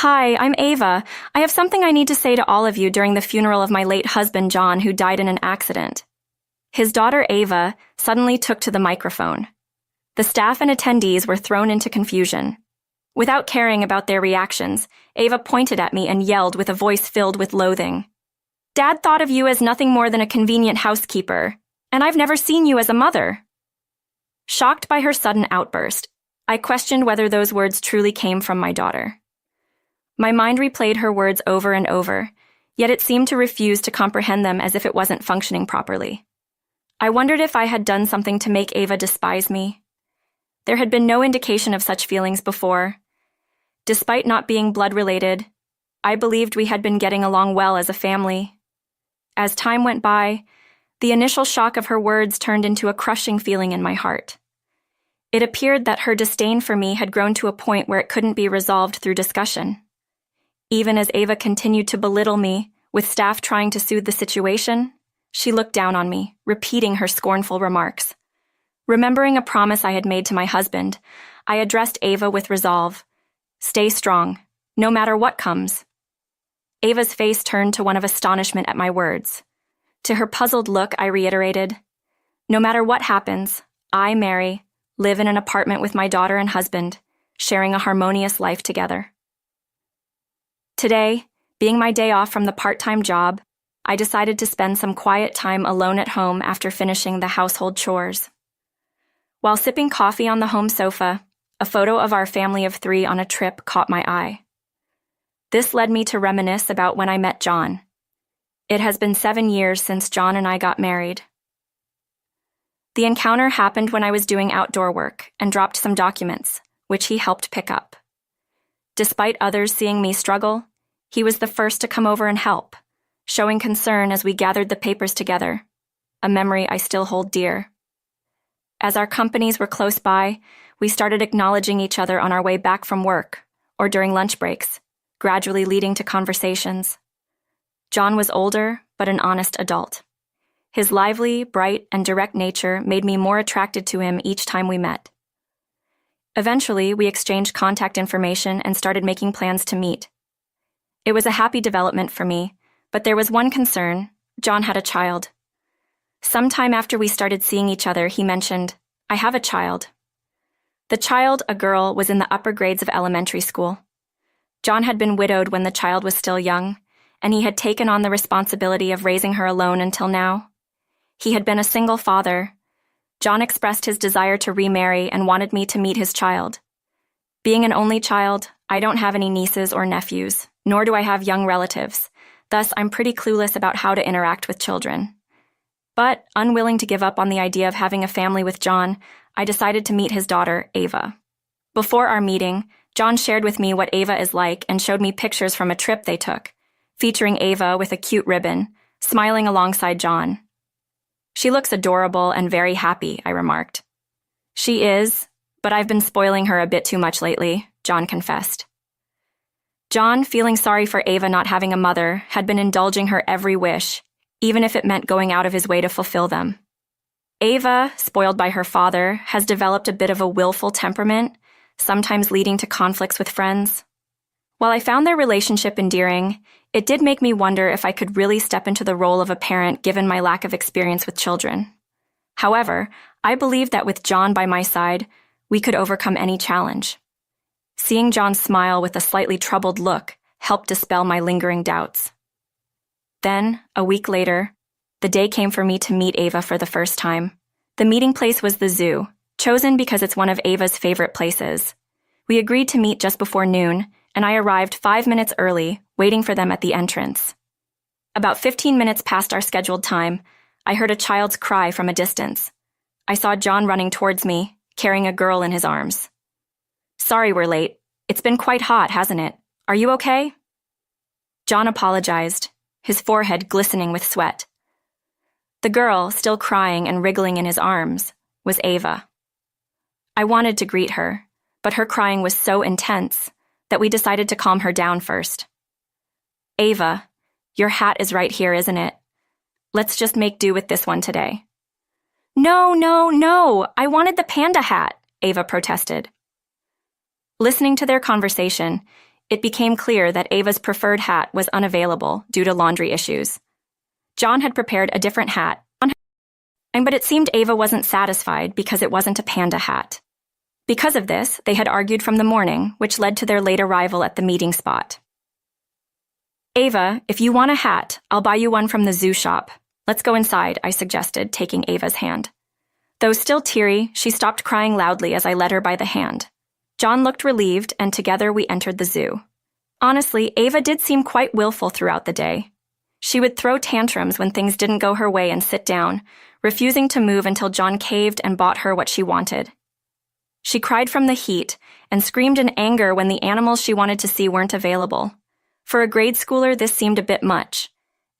Hi, I'm Ava. I have something I need to say to all of you during the funeral of my late husband, John, who died in an accident. His daughter, Ava, suddenly took to the microphone. The staff and attendees were thrown into confusion. Without caring about their reactions, Ava pointed at me and yelled with a voice filled with loathing. Dad thought of you as nothing more than a convenient housekeeper, and I've never seen you as a mother. Shocked by her sudden outburst, I questioned whether those words truly came from my daughter. My mind replayed her words over and over, yet it seemed to refuse to comprehend them as if it wasn't functioning properly. I wondered if I had done something to make Ava despise me. There had been no indication of such feelings before. Despite not being blood-related, I believed we had been getting along well as a family. As time went by, the initial shock of her words turned into a crushing feeling in my heart. It appeared that her disdain for me had grown to a point where it couldn't be resolved through discussion. Even as Ava continued to belittle me, with staff trying to soothe the situation, she looked down on me, repeating her scornful remarks. Remembering a promise I had made to my husband, I addressed Ava with resolve. Stay strong, no matter what comes. Ava's face turned to one of astonishment at my words. To her puzzled look, I reiterated, no matter what happens, I, Mary, live in an apartment with my daughter and husband, sharing a harmonious life together. Today, being my day off from the part-time job, I decided to spend some quiet time alone at home after finishing the household chores. While sipping coffee on the home sofa, a photo of our family of 3 on a trip caught my eye. This led me to reminisce about when I met John. It has been 7 years since John and I got married. The encounter happened when I was doing outdoor work and dropped some documents, which he helped pick up. Despite others seeing me struggle, he was the first to come over and help, showing concern as we gathered the papers together, a memory I still hold dear. As our companies were close by, we started acknowledging each other on our way back from work or during lunch breaks, gradually leading to conversations. John was older, but an honest adult. His lively, bright, and direct nature made me more attracted to him each time we met. Eventually, we exchanged contact information and started making plans to meet. It was a happy development for me, but there was one concern. John had a child. Sometime after we started seeing each other, he mentioned, I have a child. The child, a girl, was in the upper grades of elementary school. John had been widowed when the child was still young, and he had taken on the responsibility of raising her alone until now. He had been a single father. John expressed his desire to remarry and wanted me to meet his child. Being an only child, I don't have any nieces or nephews, nor do I have young relatives. Thus, I'm pretty clueless about how to interact with children. But, unwilling to give up on the idea of having a family with John, I decided to meet his daughter, Ava. Before our meeting, John shared with me what Ava is like and showed me pictures from a trip they took, featuring Ava with a cute ribbon, smiling alongside John. She looks adorable and very happy, I remarked. She is, but I've been spoiling her a bit too much lately, John confessed. John, feeling sorry for Ava not having a mother, had been indulging her every wish, even if it meant going out of his way to fulfill them. Ava, spoiled by her father, has developed a bit of a willful temperament, sometimes leading to conflicts with friends. While I found their relationship endearing, it did make me wonder if I could really step into the role of a parent given my lack of experience with children. However, I believed that with John by my side, we could overcome any challenge. Seeing John smile with a slightly troubled look helped dispel my lingering doubts. Then, a week later, the day came for me to meet Ava for the first time. The meeting place was the zoo, chosen because it's one of Ava's favorite places. We agreed to meet just before noon, and I arrived 5 minutes early, waiting for them at the entrance. About 15 minutes past our scheduled time, I heard a child's cry from a distance. I saw John running towards me, carrying a girl in his arms. Sorry we're late. It's been quite hot, hasn't it? Are you okay? John apologized, his forehead glistening with sweat. The girl, still crying and wriggling in his arms, was Ava. I wanted to greet her, but her crying was so intense that we decided to calm her down first. Ava, your hat is right here, isn't it? Let's just make do with this one today. No, I wanted the panda hat, Ava protested. Listening to their conversation, it became clear that Ava's preferred hat was unavailable due to laundry issues. John had prepared a different hat, but it seemed Ava wasn't satisfied because it wasn't a panda hat. Because of this, they had argued from the morning, which led to their late arrival at the meeting spot. "Ava, if you want a hat, I'll buy you one from the zoo shop. Let's go inside," I suggested, taking Ava's hand. Though still teary, she stopped crying loudly as I led her by the hand. John looked relieved, and together we entered the zoo. Honestly, Ava did seem quite willful throughout the day. She would throw tantrums when things didn't go her way and sit down, refusing to move until John caved and bought her what she wanted. She cried from the heat and screamed in anger when the animals she wanted to see weren't available. For a grade schooler, this seemed a bit much.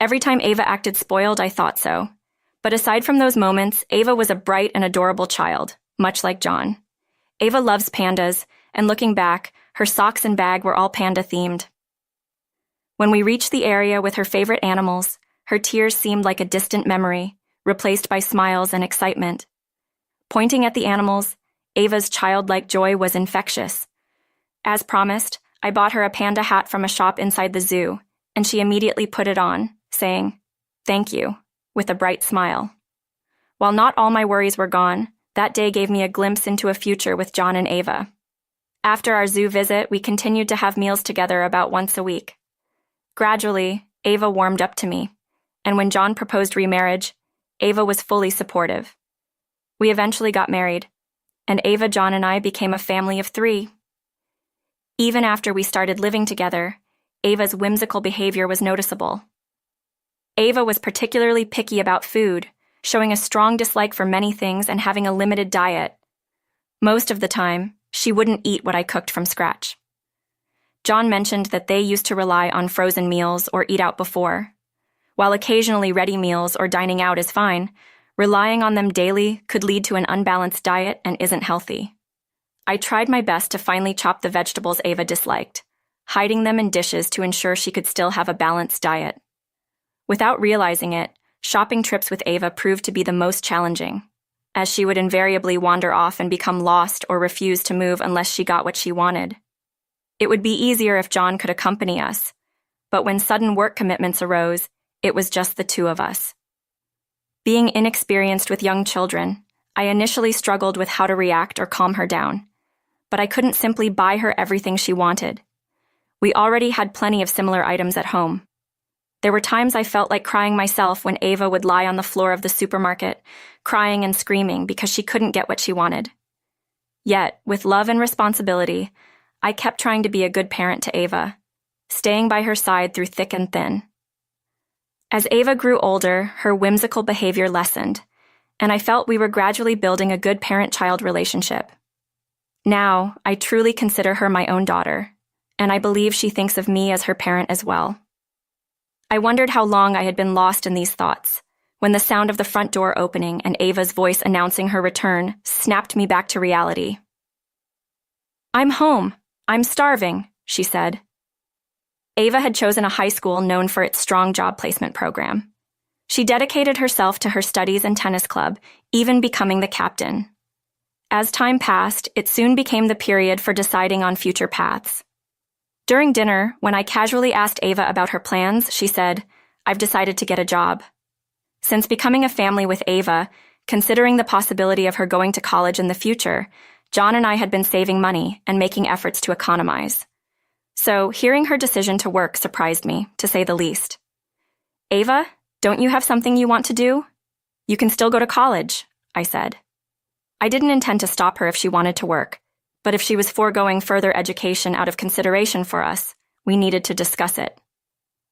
Every time Ava acted spoiled, I thought so. But aside from those moments, Ava was a bright and adorable child, much like John. Ava loves pandas, and looking back, her socks and bag were all panda-themed. When we reached the area with her favorite animals, her tears seemed like a distant memory, replaced by smiles and excitement. Pointing at the animals, Ava's childlike joy was infectious. As promised, I bought her a panda hat from a shop inside the zoo, and she immediately put it on, saying, "Thank you," with a bright smile. While not all my worries were gone, that day gave me a glimpse into a future with John and Ava. After our zoo visit, we continued to have meals together about once a week. Gradually, Ava warmed up to me, and when John proposed remarriage, Ava was fully supportive. We eventually got married, and Ava, John, and I became a family of 3. Even after we started living together, Ava's whimsical behavior was noticeable. Ava was particularly picky about food, showing a strong dislike for many things and having a limited diet. Most of the time, she wouldn't eat what I cooked from scratch. John mentioned that they used to rely on frozen meals or eat out before. While occasionally ready meals or dining out is fine, relying on them daily could lead to an unbalanced diet and isn't healthy. I tried my best to finely chop the vegetables Ava disliked, hiding them in dishes to ensure she could still have a balanced diet. Without realizing it, shopping trips with Ava proved to be the most challenging, as she would invariably wander off and become lost or refuse to move unless she got what she wanted. It would be easier if John could accompany us, but when sudden work commitments arose, it was just the 2 of us. Being inexperienced with young children, I initially struggled with how to react or calm her down, but I couldn't simply buy her everything she wanted. We already had plenty of similar items at home. There were times I felt like crying myself when Ava would lie on the floor of the supermarket, crying and screaming because she couldn't get what she wanted. Yet, with love and responsibility, I kept trying to be a good parent to Ava, staying by her side through thick and thin. As Ava grew older, her whimsical behavior lessened, and I felt we were gradually building a good parent-child relationship. Now, I truly consider her my own daughter, and I believe she thinks of me as her parent as well. I wondered how long I had been lost in these thoughts, when the sound of the front door opening and Ava's voice announcing her return snapped me back to reality. "I'm home. I'm starving," she said. Ava had chosen a high school known for its strong job placement program. She dedicated herself to her studies and tennis club, even becoming the captain. As time passed, it soon became the period for deciding on future paths. During dinner, when I casually asked Ava about her plans, she said, "I've decided to get a job." Since becoming a family with Ava, considering the possibility of her going to college in the future, John and I had been saving money and making efforts to economize. So, hearing her decision to work surprised me, to say the least. "Ava, don't you have something you want to do? You can still go to college," I said. I didn't intend to stop her if she wanted to work, but if she was foregoing further education out of consideration for us, we needed to discuss it.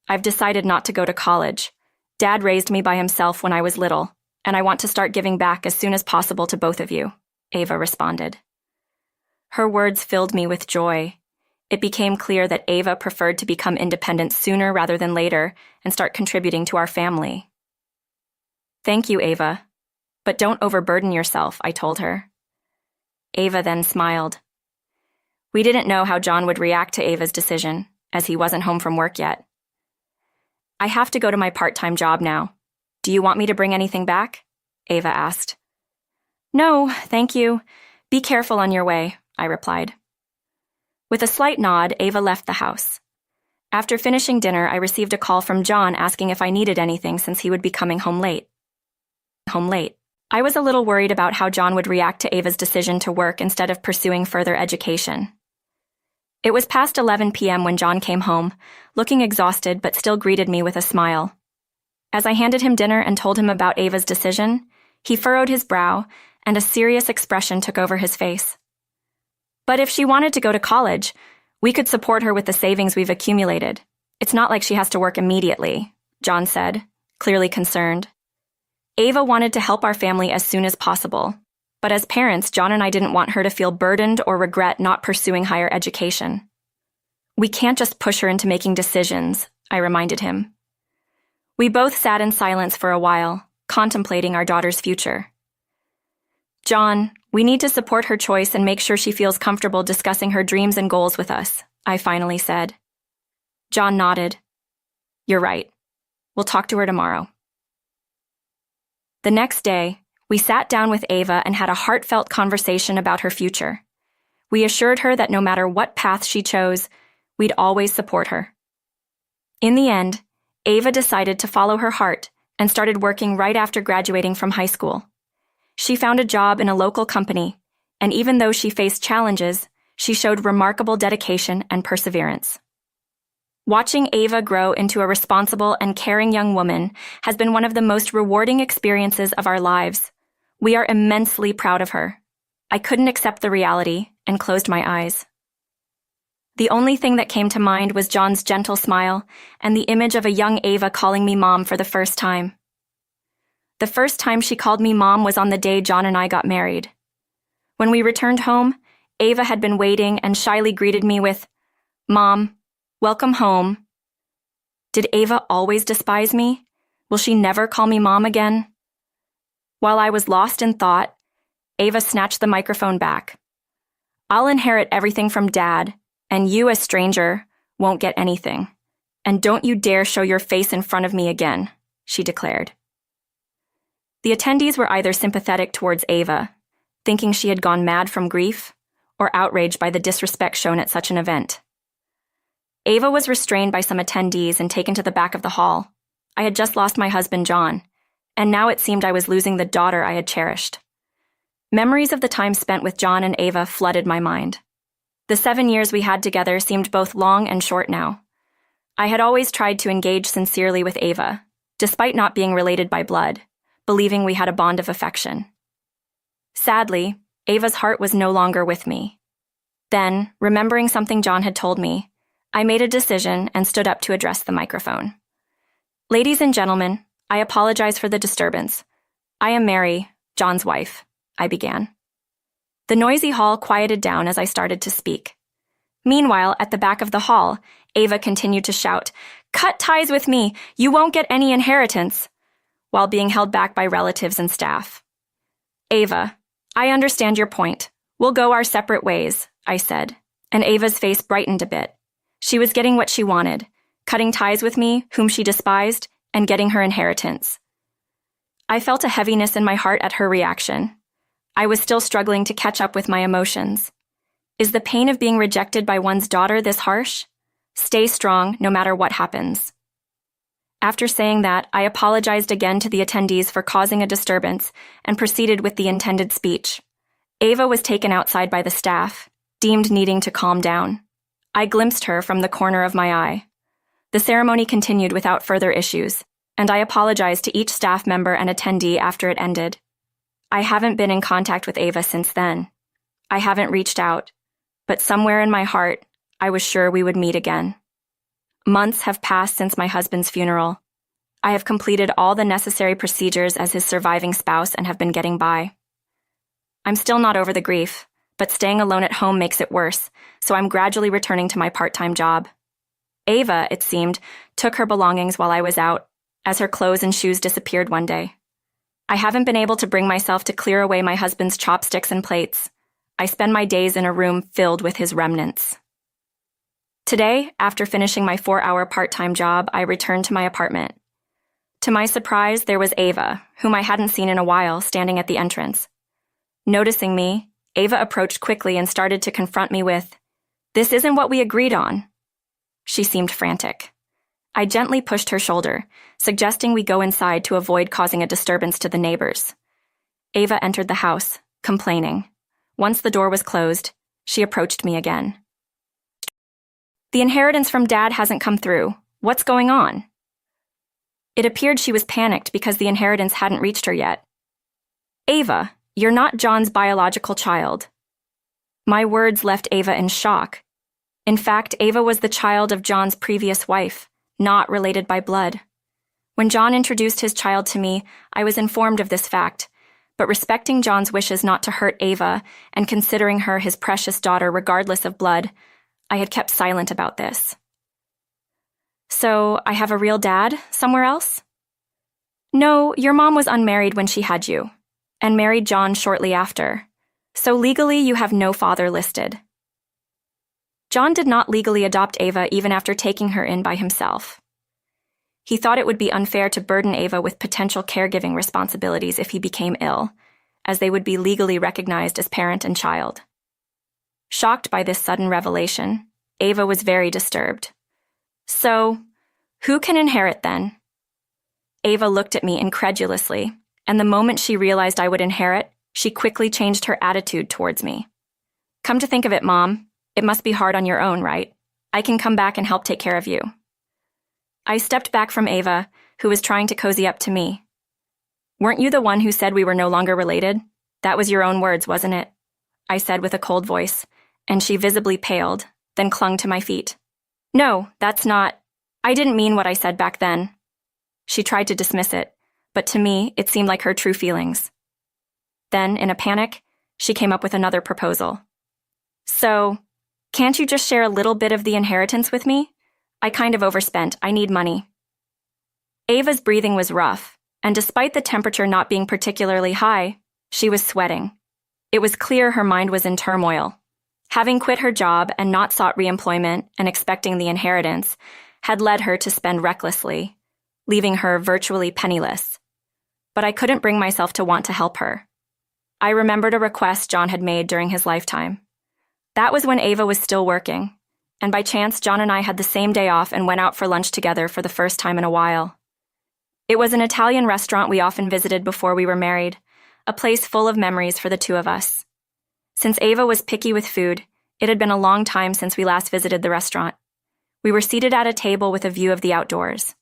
"I've decided not to go to college. Dad raised me by himself when I was little, and I want to start giving back as soon as possible to both of you," Ava responded. Her words filled me with joy. It became clear that Ava preferred to become independent sooner rather than later and start contributing to our family. "Thank you, Ava. But don't overburden yourself," I told her. Ava then smiled. We didn't know how John would react to Ava's decision, as he wasn't home from work yet. "I have to go to my part-time job now. Do you want me to bring anything back?" Ava asked. "No, thank you. Be careful on your way," I replied. With a slight nod, Ava left the house. After finishing dinner, I received a call from John asking if I needed anything since he would be coming home late. I was a little worried about how John would react to Ava's decision to work instead of pursuing further education. It was past 11 p.m. when John came home, looking exhausted but still greeted me with a smile. As I handed him dinner and told him about Ava's decision, he furrowed his brow and a serious expression took over his face. But if she wanted to go to college, we could support her with the savings we've accumulated. It's not like she has to work immediately, John said, clearly concerned. Ava wanted to help our family as soon as possible, but as parents, John and I didn't want her to feel burdened or regret not pursuing higher education. We can't just push her into making decisions, I reminded him. We both sat in silence for a while, contemplating our daughter's future. John, we need to support her choice and make sure she feels comfortable discussing her dreams and goals with us, I finally said. John nodded. You're right. We'll talk to her tomorrow. The next day, we sat down with Ava and had a heartfelt conversation about her future. We assured her that no matter what path she chose, we'd always support her. In the end, Ava decided to follow her heart and started working right after graduating from high school. She found a job in a local company, and even though she faced challenges, she showed remarkable dedication and perseverance. Watching Ava grow into a responsible and caring young woman has been one of the most rewarding experiences of our lives. We are immensely proud of her. I couldn't accept the reality and closed my eyes. The only thing that came to mind was John's gentle smile and the image of a young Ava calling me Mom for the first time. The first time she called me Mom was on the day John and I got married. When we returned home, Ava had been waiting and shyly greeted me with, "Mom, welcome home." Did Ava always despise me? Will she never call me Mom again? While I was lost in thought, Ava snatched the microphone back. "I'll inherit everything from Dad, and you, a stranger, won't get anything. And don't you dare show your face in front of me again," she declared. The attendees were either sympathetic towards Ava, thinking she had gone mad from grief, or outraged by the disrespect shown at such an event. Ava was restrained by some attendees and taken to the back of the hall. I had just lost my husband, John, and now it seemed I was losing the daughter I had cherished. Memories of the time spent with John and Ava flooded my mind. The 7 years we had together seemed both long and short now. I had always tried to engage sincerely with Ava, despite not being related by blood, believing we had a bond of affection. Sadly, Ava's heart was no longer with me. Then, remembering something John had told me, I made a decision and stood up to address the microphone. "Ladies and gentlemen, I apologize for the disturbance. I am Mary, John's wife," I began. The noisy hall quieted down as I started to speak. Meanwhile, at the back of the hall, Ava continued to shout, "Cut ties with me! You won't get any inheritance!" while being held back by relatives and staff. "Ava, I understand your point. We'll go our separate ways," I said, and Ava's face brightened a bit. She was getting what she wanted, cutting ties with me, whom she despised, and getting her inheritance. I felt a heaviness in my heart at her reaction. I was still struggling to catch up with my emotions. Is the pain of being rejected by one's daughter this harsh? Stay strong no matter what happens. After saying that, I apologized again to the attendees for causing a disturbance and proceeded with the intended speech. Ava was taken outside by the staff, deemed needing to calm down. I glimpsed her from the corner of my eye. The ceremony continued without further issues, and I apologized to each staff member and attendee after it ended. I haven't been in contact with Ava since then. I haven't reached out, but somewhere in my heart, I was sure we would meet again. Months have passed since my husband's funeral. I have completed all the necessary procedures as his surviving spouse and have been getting by. I'm still not over the grief, but staying alone at home makes it worse, so I'm gradually returning to my part-time job. Ava, it seemed, took her belongings while I was out, as her clothes and shoes disappeared one day. I haven't been able to bring myself to clear away my husband's chopsticks and plates. I spend my days in a room filled with his remnants. Today, after finishing my 4-hour part-time job, I returned to my apartment. To my surprise, there was Ava, whom I hadn't seen in a while, standing at the entrance. Noticing me, Ava approached quickly and started to confront me with, This isn't what we agreed on. She seemed frantic. I gently pushed her shoulder, suggesting we go inside to avoid causing a disturbance to the neighbors. Ava entered the house, complaining. Once the door was closed, she approached me again. The inheritance from Dad hasn't come through. What's going on? It appeared she was panicked because the inheritance hadn't reached her yet. Ava, you're not John's biological child. My words left Ava in shock. In fact, Ava was the child of John's previous wife, not related by blood. When John introduced his child to me, I was informed of this fact, but respecting John's wishes not to hurt Ava and considering her his precious daughter regardless of blood, I had kept silent about this. So, I have a real dad somewhere else? No, your mom was unmarried when she had you, and married John shortly after, so legally you have no father listed. John did not legally adopt Ava even after taking her in by himself. He thought it would be unfair to burden Ava with potential caregiving responsibilities if he became ill, as they would be legally recognized as parent and child. Shocked by this sudden revelation, Ava was very disturbed. So, who can inherit then? Ava looked at me incredulously, and the moment she realized I would inherit, she quickly changed her attitude towards me. Come to think of it, Mom, it must be hard on your own, right? I can come back and help take care of you. I stepped back from Ava, who was trying to cozy up to me. Weren't you the one who said we were no longer related? That was your own words, wasn't it? I said with a cold voice, and she visibly paled, then clung to my feet. No, that's not. I didn't mean what I said back then. She tried to dismiss it, but to me, it seemed like her true feelings. Then, in a panic, she came up with another proposal. So, can't you just share a little bit of the inheritance with me? I kind of overspent. I need money. Ava's breathing was rough, and despite the temperature not being particularly high, she was sweating. It was clear her mind was in turmoil. Having quit her job and not sought reemployment and expecting the inheritance had led her to spend recklessly, leaving her virtually penniless. But I couldn't bring myself to want to help her. I remembered a request John had made during his lifetime. That was when Ava was still working, and by chance John and I had the same day off and went out for lunch together for the first time in a while. It was an Italian restaurant we often visited before we were married, a place full of memories for the two of us. Since Ava was picky with food, it had been a long time since we last visited the restaurant. We were seated at a table with a view of the outdoors.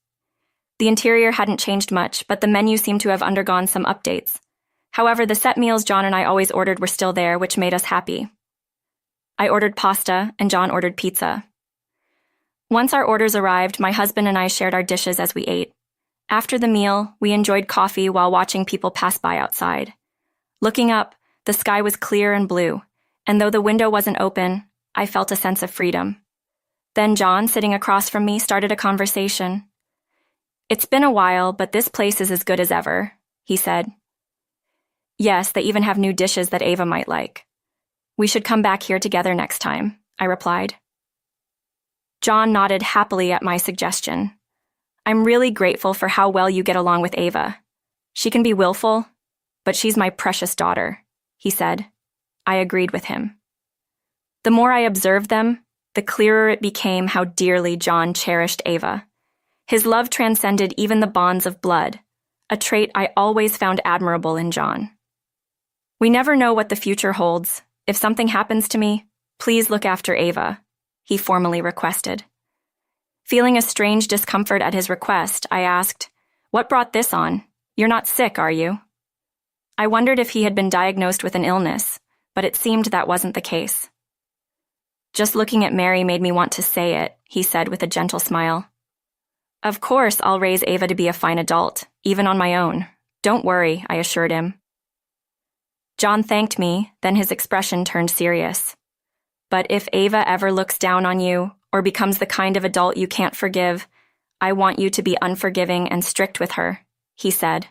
The interior hadn't changed much, but the menu seemed to have undergone some updates. However, the set meals John and I always ordered were still there, which made us happy. I ordered pasta, and John ordered pizza. Once our orders arrived, my husband and I shared our dishes as we ate. After the meal, we enjoyed coffee while watching people pass by outside. Looking up, the sky was clear and blue, and though the window wasn't open, I felt a sense of freedom. Then John, sitting across from me, started a conversation. It's been a while, but this place is as good as ever, he said. Yes, they even have new dishes that Ava might like. We should come back here together next time, I replied. John nodded happily at my suggestion. I'm really grateful for how well you get along with Ava. She can be willful, but she's my precious daughter, he said. I agreed with him. The more I observed them, the clearer it became how dearly John cherished Ava. His love transcended even the bonds of blood, a trait I always found admirable in John. We never know what the future holds. If something happens to me, please look after Ava, he formally requested. Feeling a strange discomfort at his request, I asked, What brought this on? You're not sick, are you? I wondered if he had been diagnosed with an illness, but it seemed that wasn't the case. Just looking at Mary made me want to say it, he said with a gentle smile. Of course, I'll raise Ava to be a fine adult, even on my own. Don't worry, I assured him. John thanked me, then his expression turned serious. But if Ava ever looks down on you or becomes the kind of adult you can't forgive, I want you to be unforgiving and strict with her, he said.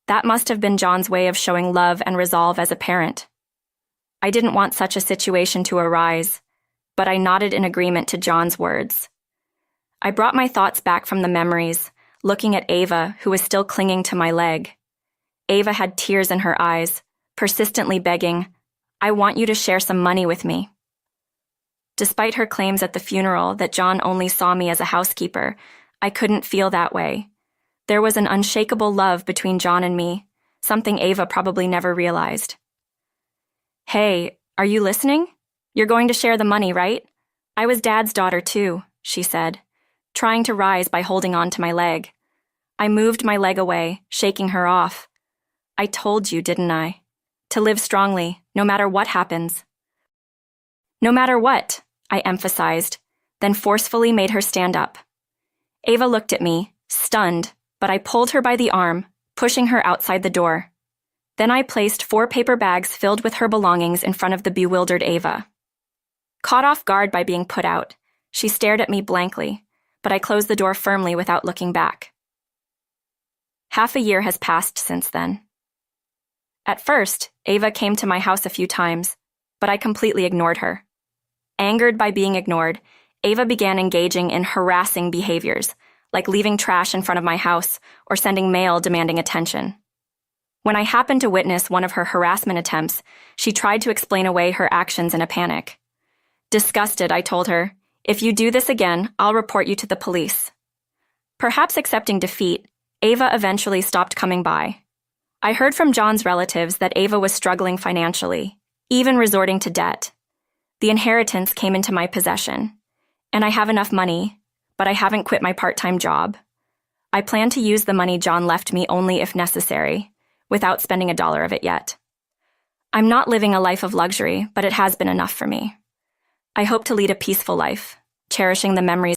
That must have been John's way of showing love and resolve as a parent. I didn't want such a situation to arise, but I nodded in agreement to John's words. I brought my thoughts back from the memories, looking at Ava, who was still clinging to my leg. Ava had tears in her eyes, persistently begging, I want you to share some money with me. Despite her claims at the funeral that John only saw me as a housekeeper, I couldn't feel that way. There was an unshakable love between John and me, something Ava probably never realized. "Hey, are you listening? You're going to share the money, right? I was Dad's daughter too," she said, trying to rise by holding on to my leg. I moved my leg away, shaking her off. "I told you, didn't I? To live strongly, no matter what happens." "No matter what," I emphasized, then forcefully made her stand up. Ava looked at me, stunned, but I pulled her by the arm, pushing her outside the door. Then I placed 4 paper bags filled with her belongings in front of the bewildered Ava. Caught off guard by being put out, she stared at me blankly, but I closed the door firmly without looking back. Half a year has passed since then. At first, Ava came to my house a few times, but I completely ignored her. Angered by being ignored, Ava began engaging in harassing behaviors, like leaving trash in front of my house or sending mail demanding attention. When I happened to witness one of her harassment attempts, she tried to explain away her actions in a panic. Disgusted, I told her, "If you do this again, I'll report you to the police." Perhaps accepting defeat, Ava eventually stopped coming by. I heard from John's relatives that Ava was struggling financially, even resorting to debt. The inheritance came into my possession, and I have enough money, but I haven't quit my part-time job. I plan to use the money John left me only if necessary, without spending a dollar of it yet. I'm not living a life of luxury, but it has been enough for me. I hope to lead a peaceful life, cherishing the memories